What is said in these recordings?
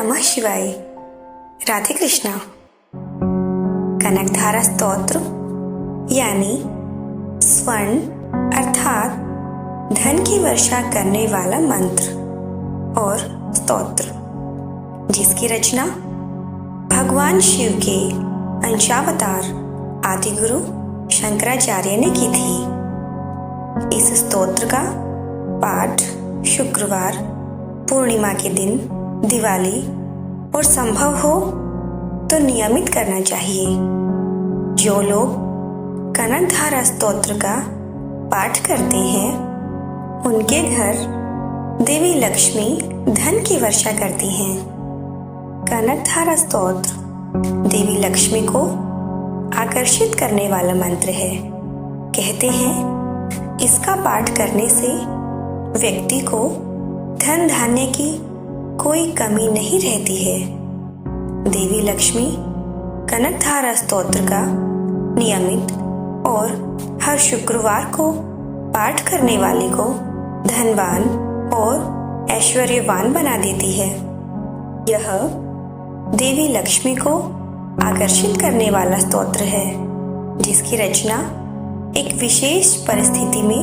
नमः शिवाय। राधे कृष्णा। कनकधारा स्तोत्र यानी स्वर्ण अर्थात धन की वर्षा करने वाला मंत्र और स्तोत्र, जिसकी रचना भगवान शिव के अंशावतार आदिगुरु शंकराचार्य ने की थी। इस स्तोत्र का पाठ शुक्रवार, पूर्णिमा के दिन, दिवाली और संभव हो तो नियमित करना चाहिए। जो लोग कनकधारा स्तोत्र का पाठ करते हैं उनके घर देवी लक्ष्मी धन की वर्षा करती हैं। कनकधारा स्तोत्र देवी लक्ष्मी को आकर्षित करने वाला मंत्र है। कहते हैं इसका पाठ करने से व्यक्ति को धन धान्य की कोई कमी नहीं रहती है। देवी लक्ष्मी कनकधारा स्तोत्र का नियमित और हर शुक्रवार को पाठ करने वाले को धनवान और ऐश्वर्यवान बना देती है। यह देवी लक्ष्मी को आकर्षित करने वाला स्तोत्र है, जिसकी रचना एक विशेष परिस्थिति में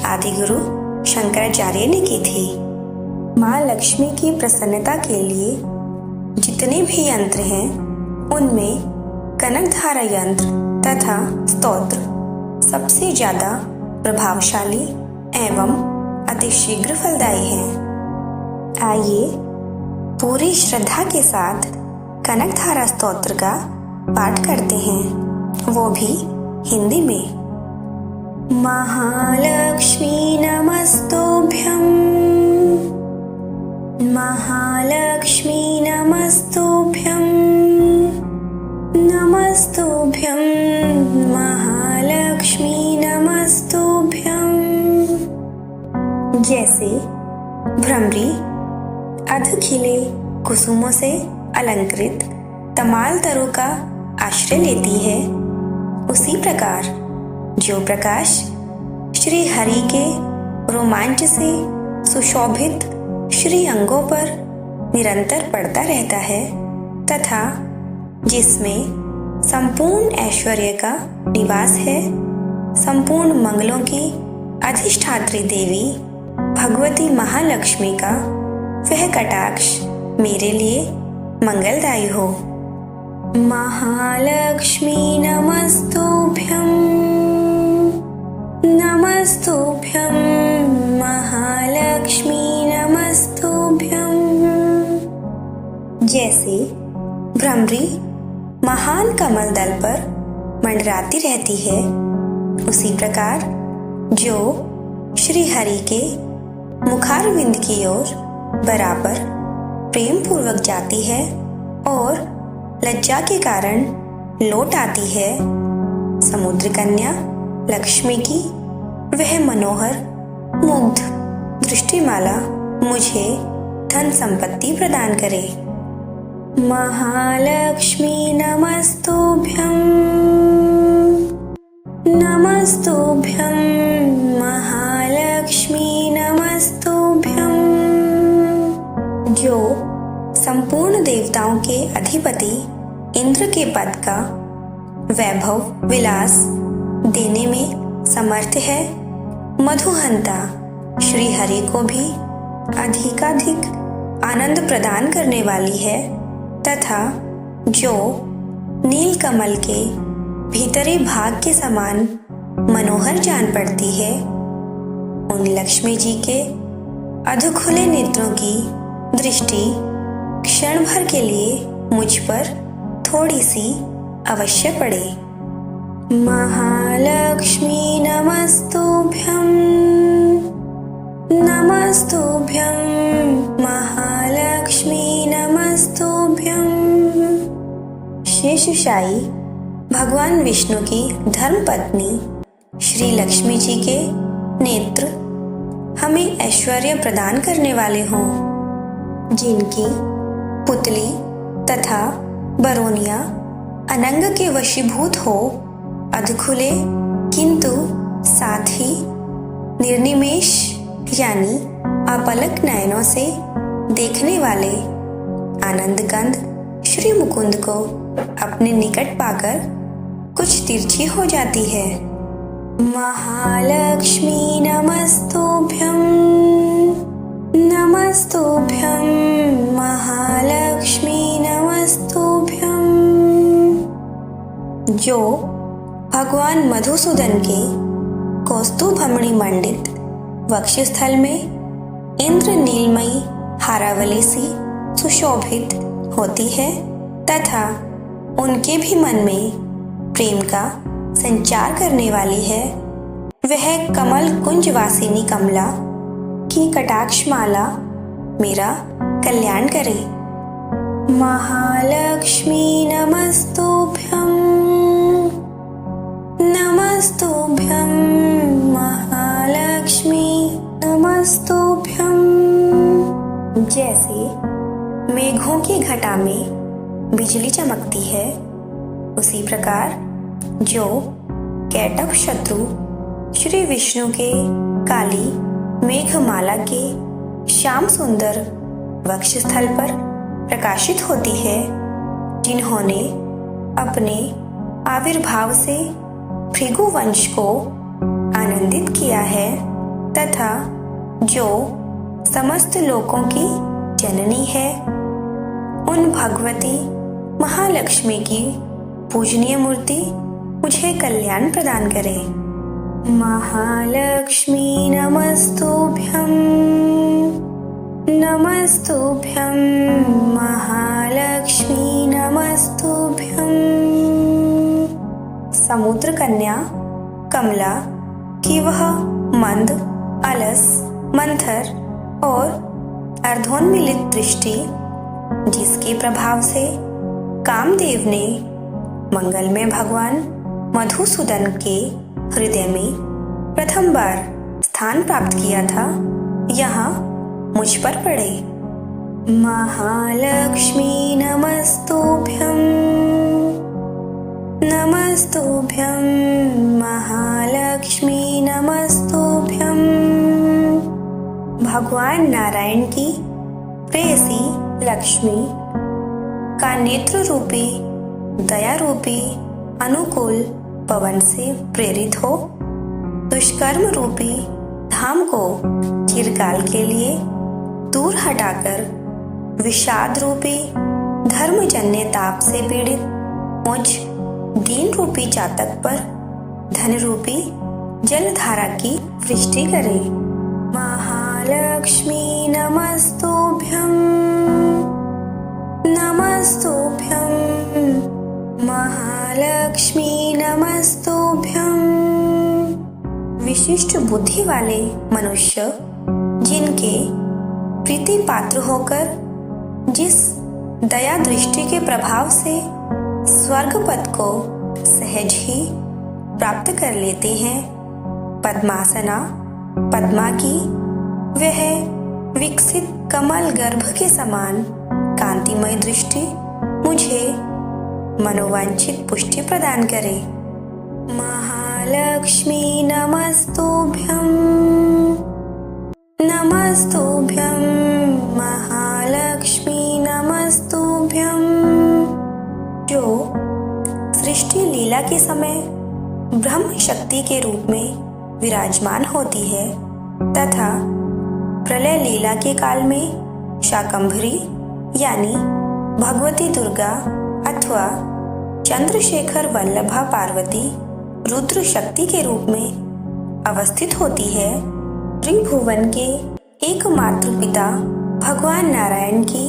आदिगुरु शंकराचार्य ने की थी। माँ लक्ष्मी की प्रसन्नता के लिए जितने भी यंत्र हैं उनमें कनकधारा यंत्र तथा स्तोत्र सबसे ज्यादा प्रभावशाली एवं अतिशीघ्र फलदायी है। आइए पूरी श्रद्धा के साथ कनकधारा स्तोत्र का पाठ करते हैं, वो भी हिंदी में। महालक्ष्मी नमस्तुभ्यं, महालक्ष्मी नमस्तुभ्यं, नमस्तुभ्यं महालक्ष्मी नमस्तुभ्यं। जैसे भ्रमरी अधखिले कुसुमों से अलंकृत तमाल तरों का आश्रय लेती है, उसी प्रकार जो प्रकाश श्री हरि के रोमांच से सुशोभित श्री अंगों पर निरंतर पड़ता रहता है तथा जिसमें संपूर्ण ऐश्वर्य का निवास है, संपूर्ण मंगलों की अधिष्ठात्री देवी भगवती महालक्ष्मी का वह कटाक्ष मेरे लिए मंगलदायी हो। महालक्ष्मी नमस्तुभ्यं, नमस्तुभ्यं महालक्ष्मी नमस्तुभ्यं। जैसे भ्रमरी महान कमल दल पर मंडराती रहती है, उसी प्रकार जो श्री हरि के मुखारविंद की ओर बराबर प्रेम पूर्वक जाती है और लज्जा के कारण लौट आती है, समुद्र कन्या लक्ष्मी की वह मनोहर मुग्ध दृष्टिमाला मुझे धन संपत्ति प्रदान करे। महालक्ष्मी नमस्तुभ्यं, नमस्तुभ्यं महालक्ष्मी नमस्तुभ्यं। जो संपूर्ण देवताओं के अधिपति इंद्र के पद का वैभव विलास देने में समर्थ है, मधुहंता श्री हरि को भी अधिकाधिक आनंद प्रदान करने वाली है तथा जो नीलकमल के भीतरी भाग के समान मनोहर जान पड़ती है, उन लक्ष्मी जी के अधखुले नेत्रों की दृष्टि क्षण भर के लिए मुझ पर थोड़ी सी अवश्य पड़े। महालक्ष्मी नमस्तुभ्यं, नमस्तुभ्यं महालक्ष्मी नमस्तुभ्यं। शेषशायी भगवान विष्णु की धर्मपत्नी श्री लक्ष्मी जी के नेत्र हमें ऐश्वर्य प्रदान करने वाले हों, जिनकी पुतली तथा बरोनिया अनंग के वशीभूत हो, अधखुले किंतु साथ ही निर्निमेष यानी अपलक नयनों से देखने वाले आनंद कंद श्री मुकुंद को अपने निकट पाकर कुछ तिरछी हो जाती है। महालक्ष्मी नमस्तुभ्यं, नमस्तुभ्यं, महालक्ष्मी नमस्तुभ्यं। जो भगवान मधुसूदन के कौस्तुभमणि मंडित वक्षस्थल में इंद्र नीलमयी हारावली सी सुशोभित होती है तथा उनके भी मन में प्रेम का संचार करने वाली है, वह कमल कुंज वासिनी कमला की कटाक्ष माला मेरा कल्याण करे। महालक्ष्मी नमस्तुभ्यं, नमस्तुभ्यं, महालक्ष्मी नमस्तुभ्यं। जैसे मेघों की घटा में बिजली चमकती है, उसी प्रकार जो कैटभ शत्रु श्री विष्णु के काली मेघमाला के श्याम सुंदर वक्षस्थल पर प्रकाशित होती है, जिन्होंने अपने आविर्भाव से भृगु वंश को आनंदित किया है तथा जो समस्त लोकों की जननी है, उन भगवती महालक्ष्मी की पूजनीय मूर्ति मुझे कल्याण प्रदान करे। महालक्ष्मी नमस्तुभ्यं, नमस्तुभ्यं, महालक्ष्मी नमस्तुभ्यं। समुद्र कन्या कमला की वह मंद, अलस, मंथर और अर्धोन्मिलित दृष्टि, जिसके प्रभाव से कामदेव ने मंगलमय भगवान मधुसूदन के हृदय में प्रथम बार स्थान प्राप्त किया था, यहाँ मुझ पर पड़े। महालक्ष्मी नमस्तुभ्यं, नमस्तुभ्यं, महालक्ष्मी नमस्तुभ्यं। भगवान नारायण की प्रेयसी लक्ष्मी का नेत्र रूपी, दया रूपी अनुकूल पवन से प्रेरित हो दुष्कर्म रूपी धाम को चिरकाल के लिए दूर हटाकर विषाद रूपी धर्मजन्य ताप से पीड़ित मुझ दीन रूपी जातक पर धन रूपी जलधारा की वृष्टि करे। महालक्ष्मी नमस्तुभ्यं, नमस्तुभ्यं, महालक्ष्मी नमस्तुभ्यं। विशिष्ट बुद्धि वाले मनुष्य जिनके प्रीति पात्र होकर जिस दया दृष्टि के प्रभाव से स्वर्ग पद को सहज ही प्राप्त कर लेते हैं, पद्मासना पद्मा की वह विकसित कमल गर्भ के समान कांतिमय दृष्टि मुझे मनोवांछित पुष्टि प्रदान करे। महालक्ष्मी नमस्तुभ्यं, नमस्तुभ्यं, महालक्ष्मी नमस्तुभ्यं। जो सृष्टि लीला के समय ब्रह्म शक्ति के रूप में विराजमान होती है तथा प्रलय लीला के काल में शाकंभरी यानी भगवती दुर्गा अथवा चंद्रशेखर वल्लभा पार्वती रुद्र शक्ति के रूप में अवस्थित होती है। त्रिभुवन के एकमात्र पिता भगवान नारायण की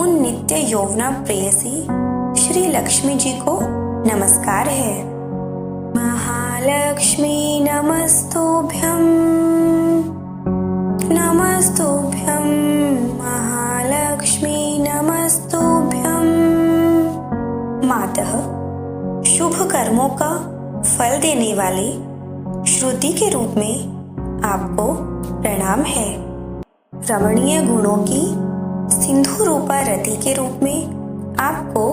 उन नित्य यौवना प्रेयसी श्री लक्ष्मी जी को नमस्कार है। महालक्ष्मी नमस्तुभ्यं, नमस्तुभ्यं, महालक्ष्मी नमस्तुभ्यं। मातः शुभ कर्मों का फल देने वाले श्रुति के रूप में आपको प्रणाम है। रमणीय गुणों की सिंधु रूपा रति के रूप में आपको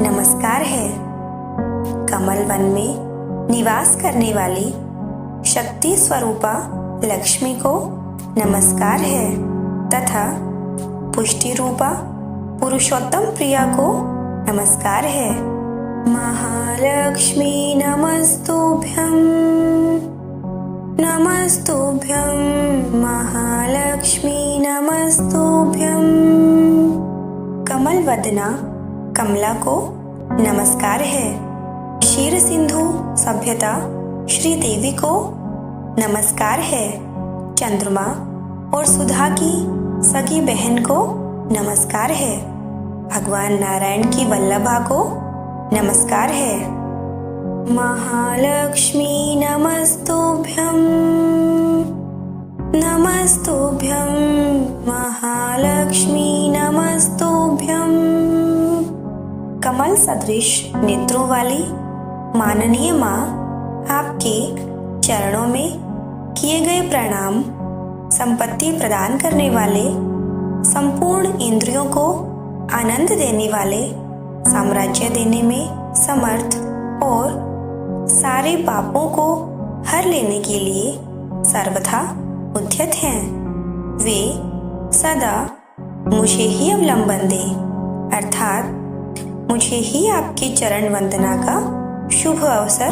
नमस्कार है। कमल वन में निवास करने वाली शक्ति स्वरूपा लक्ष्मी को नमस्कार है तथा पुष्टि रूपा पुरुषोत्तम प्रिया को नमस्कार है। महालक्ष्मी नमस्तुभ्यं, नमस्तुभ्यं महालक्ष्मी नमस्तुभ्यं। कमल वदना कमला को नमस्कार है। क्षीर सिंधु सभ्यता श्रीदेवी को नमस्कार है। चंद्रमा और सुधा की सगी बहन को नमस्कार है। भगवान नारायण की वल्लभा को नमस्कार है। महालक्ष्मी नमस्तुभ्यं, नमस्तुभ्यं महालक्ष्मी नमस्तुभ्यं। कमल सदृश नेत्रों वाली माननीय माँ, आपके चरणों में किए गए प्रणाम संपत्ति प्रदान करने वाले, संपूर्ण इंद्रियों को आनंद देने वाले, साम्राज्य देने में समर्थ और सारे पापों को हर लेने के लिए सर्वथा उद्यत हैं। वे सदा मुझे ही अवलंबन दें, अर्थात मुझे ही आपकी चरण वंदना का शुभ अवसर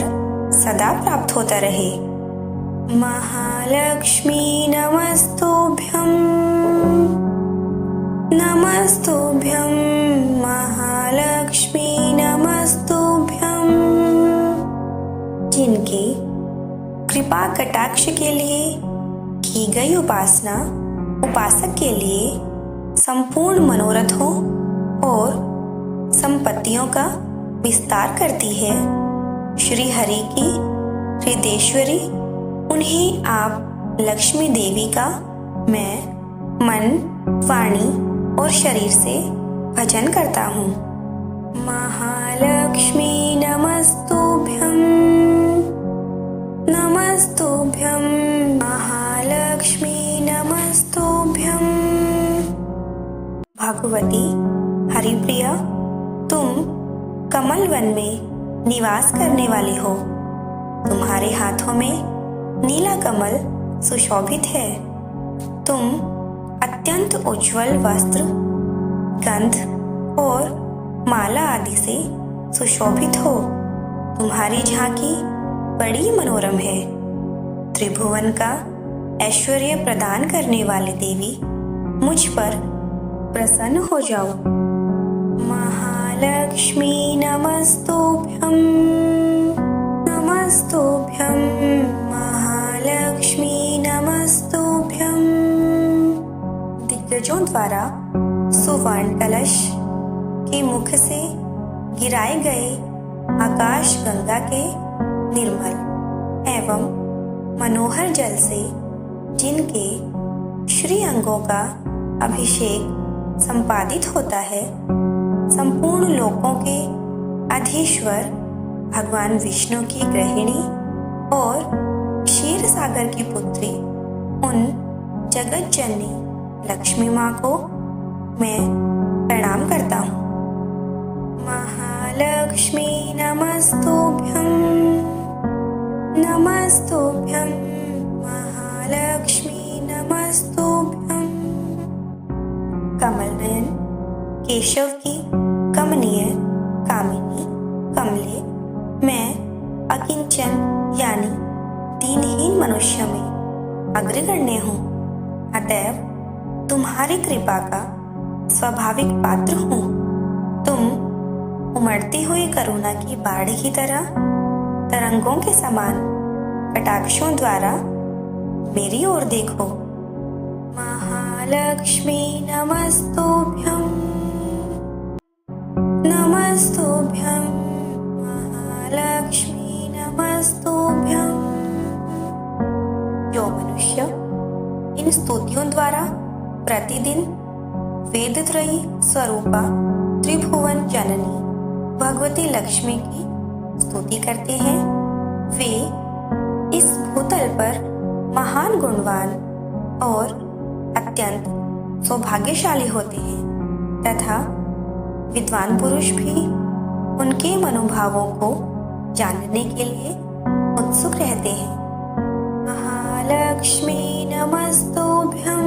सदा प्राप्त होता रहे। महालक्ष्मी नमस्तुभ्यं, नमस्तुभ्यं महालक्ष्मी नमस्तुभ्यं। जिनके कृपा कटाक्ष के लिए की गई उपासना उपासक के लिए संपूर्ण मनोरथों और संपत्तियों का विस्तार करती है। श्री हरि की हृदयेश्वरी, उन्हें आप लक्ष्मी देवी का मैं मन, वाणी और शरीर से भजन करता हूँ। महालक्ष्मी नमस्तुभ्यं, नमस्तुभ्यं महालक्ष्मी नमस्तुभ्यं। भगवती हरिप्रिया, तुम कमल वन में निवास करने वाली हो। तुम्हारे हाथों में नीला कमल सुशोभित है। तुम अत्यंत उज्जवल वस्त्र, गंध और माला आदि से सुशोभित हो। तुम्हारी झांकी बड़ी मनोरम है। त्रिभुवन का ऐश्वर्य प्रदान करने वाली देवी, मुझ पर प्रसन्न हो जाओ। महालक्ष्मी नमस्तुभ्यं, नमस्तुभ्यं महालक्ष्मी नमस्तुभ्यं। दिग्गजों द्वारा सुवर्ण कलश के मुख से गिराए गए आकाश गंगा के निर्मल एवं मनोहर जल से जिनके श्री अंगों का अभिषेक संपादित होता है, संपूर्ण लोकों के अधीश्वर भगवान विष्णु की गृहिणी और क्षीर सागर की पुत्री, उन जगत जननी लक्ष्मी माँ को मैं प्रणाम करता हूँ। महालक्ष्मी नमस्तुभ्यं, नमस्तुभ्यं महालक्ष्मी नमस्तुभ्यं। कमल नयन केशव की कमनीय कामिनी कमले, मैं अकिंचन यानी दीनहीन मनुष्य में अग्रगण्य हूँ। अतएव तुम्हारी कृपा का स्वाभाविक पात्र हूँ। तुम उमड़ती हुई करुणा की बाढ़ की तरह तरंगों के समान कटाक्षों द्वारा मेरी ओर देखो। महालक्ष्मी नमस्तुभ्यं, नमस्तुभ्यं महालक्ष्मी नमस्तुभ्यं। जो मनुष्य इन स्तुतियों द्वारा प्रतिदिन वेदत्रयी स्वरूपा त्रिभुवन जननी भगवती लक्ष्मी की स्तुति करते हैं, वे इस भूतल पर महान गुणवान और अत्यंत सौभाग्यशाली होते हैं तथा विद्वान पुरुष भी उनके मनोभावों को जानने के लिए उत्सुक रहते हैं। महालक्ष्मी नमस्तुभ्यं,